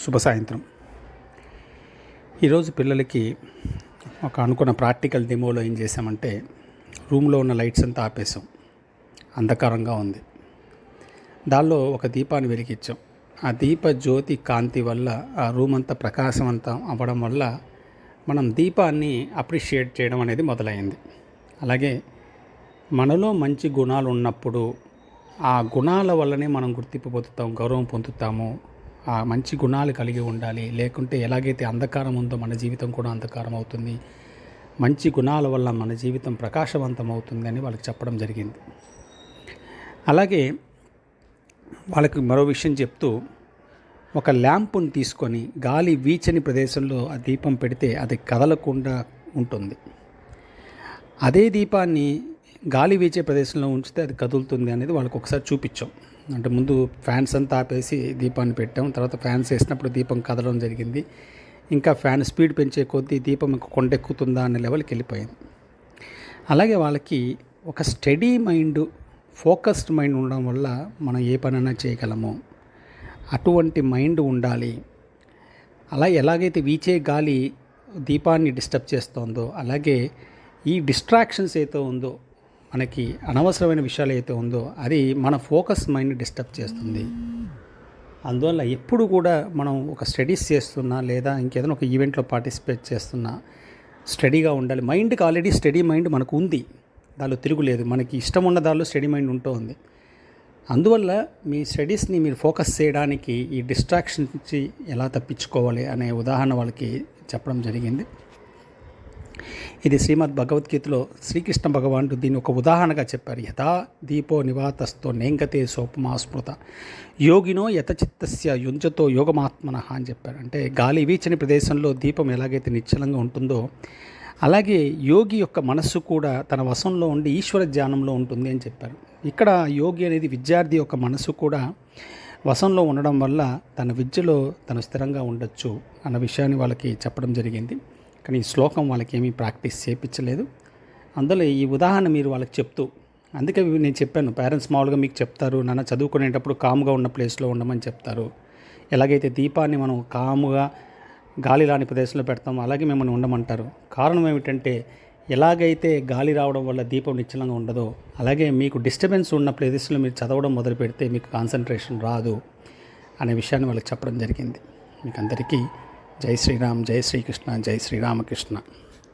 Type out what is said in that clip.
శుభ సాయంత్రం. ఈరోజు పిల్లలకి ఒక అనుకున్న ప్రాక్టికల్ డెమోలో ఏం చేసామంటే, రూమ్లో ఉన్న లైట్స్ అంతా ఆపేసాం. అంధకారంగా ఉంది. దానిలో ఒక దీపాన్ని వెలిగించాం. ఆ దీప జ్యోతి కాంతి వల్ల ఆ రూమ్ అంతా ప్రకాశవంతం అవ్వడం వల్ల మనం దీపాన్ని అప్రిషియేట్ చేయడం అనేది మొదలైంది. అలాగే మనలో మంచి గుణాలు ఉన్నప్పుడు ఆ గుణాల వల్లనే మనం గుర్తింపు పొందుతాం, గౌరవం పొందుతాము. ఆ మంచి గుణాలు కలిగి ఉండాలి. లేకుంటే ఎలాగైతే అంధకారం ఉందో మన జీవితం కూడా అంధకారం అవుతుంది. మంచి గుణాల వల్ల మన జీవితం ప్రకాశవంతం అవుతుంది అని వాళ్ళకి చెప్పడం జరిగింది. అలాగే వాళ్ళకి మరో విషయం చెప్తూ, ఒక ల్యాంపుని తీసుకొని గాలి వీచని ప్రదేశంలో ఆ దీపం పెడితే అది కదలకుండా ఉంటుంది. అదే దీపాన్ని గాలి వీచే ప్రదేశంలో ఉంచితే అది కదులుతుంది అనేది వాళ్ళకి ఒకసారి చూపించాం. అంటే ముందు ఫ్యాన్స్ అంతా ఆపేసి దీపాన్ని పెట్టాం. తర్వాత ఫ్యాన్స్ వేసినప్పుడు దీపం కదలడం జరిగింది. ఇంకా ఫ్యాన్ స్పీడ్ పెంచే కొద్దీ దీపం ఇంకా కొండెక్కుతుందా అనే లెవెల్కి వెళ్ళిపోయింది. అలాగే వాళ్ళకి ఒక స్టడీ మైండ్, ఫోకస్డ్ మైండ్ ఉండడం వల్ల మనం ఏ పనైనా చేయగలము. అటువంటి మైండ్ ఉండాలి. అలా ఎలాగైతే వీచే గాలి దీపాన్ని డిస్టర్బ్ చేస్తుందో, అలాగే ఈ డిస్ట్రాక్షన్స్ ఏదో ఉందో, మనకి అనవసరమైన విషయాలు అయితే ఉందో అది మన ఫోకస్ మైండ్ని డిస్టర్బ్ చేస్తుంది. అందువల్ల ఎప్పుడు కూడా మనం ఒక స్టడీస్ చేస్తున్నా లేదా ఇంకేదైనా ఒక ఈవెంట్లో పార్టిసిపేట్ చేస్తున్నా స్టడీగా ఉండాలి. మైండ్కి ఆల్రెడీ స్టడీ మైండ్ మనకు ఉంది, దానిలో తిరుగులేదు. మనకి ఇష్టం ఉన్న దానిలో స్టడీ మైండ్ ఉంటుంది. అందువల్ల మీ స్టడీస్ని మీరు ఫోకస్ చేయడానికి ఈ డిస్ట్రాక్షన్ నుంచి ఎలా తప్పించుకోవాలి అనే ఉదాహరణ వాళ్ళకి చెప్పడం జరిగింది. ఇది శ్రీమద్ భగవద్గీతలో శ్రీకృష్ణ భగవానుడు దీన్ని ఒక ఉదాహరణగా చెప్పారు. యథా దీపో నివాతస్థో నేంగతే సోపమా స్మృత యోగినో యతచిత్తస్య యుంజతో యోగమాత్మనః అని చెప్పారు. అంటే గాలి వీచని ప్రదేశంలో దీపం ఎలాగైతే నిశ్చలంగా ఉంటుందో, అలాగే యోగి యొక్క మనస్సు కూడా తన వశంలో ఉండి ఈశ్వర ధ్యానంలో ఉంటుంది అని చెప్పారు. ఇక్కడ యోగి అనేది విద్యార్థి యొక్క మనస్సు కూడా వశంలో ఉండడం వల్ల తన విద్యలో తను స్థిరంగా ఉండొచ్చు అన్న విషయాన్ని వాళ్ళకి చెప్పడం జరిగింది. కానీ ఈ శ్లోకం వాళ్ళకి ఏమీ ప్రాక్టీస్ చేయించలేదు. అందులో ఈ ఉదాహరణ మీరు వాళ్ళకి చెప్తూ, అందుకే నేను చెప్పాను, పేరెంట్స్ మామూలుగా మీకు చెప్తారు, నాన్న చదువుకునేటప్పుడు కామ్గా ఉన్న ప్లేస్లో ఉండమని చెప్తారు. ఎలాగైతే దీపాన్ని మనం కాముగా గాలి రాని ప్రదేశంలో పెడతామో అలాగే మిమ్మల్ని ఉండమంటారు. కారణం ఏమిటంటే, ఎలాగైతే గాలి రావడం వల్ల దీపం నిశ్చలంగా ఉండదో, అలాగే మీకు డిస్టర్బెన్స్ ఉన్న ప్లేసెస్లో మీరు చదవడం మొదలు పెడితే మీకు కాన్సన్ట్రేషన్ రాదు అనే విషయాన్ని వాళ్ళకి చెప్పడం జరిగింది. మీకు అందరికీ జై శ్రీరామ్, జై శ్రీకృష్ణ, జై శ్రీరామకృష్ణ.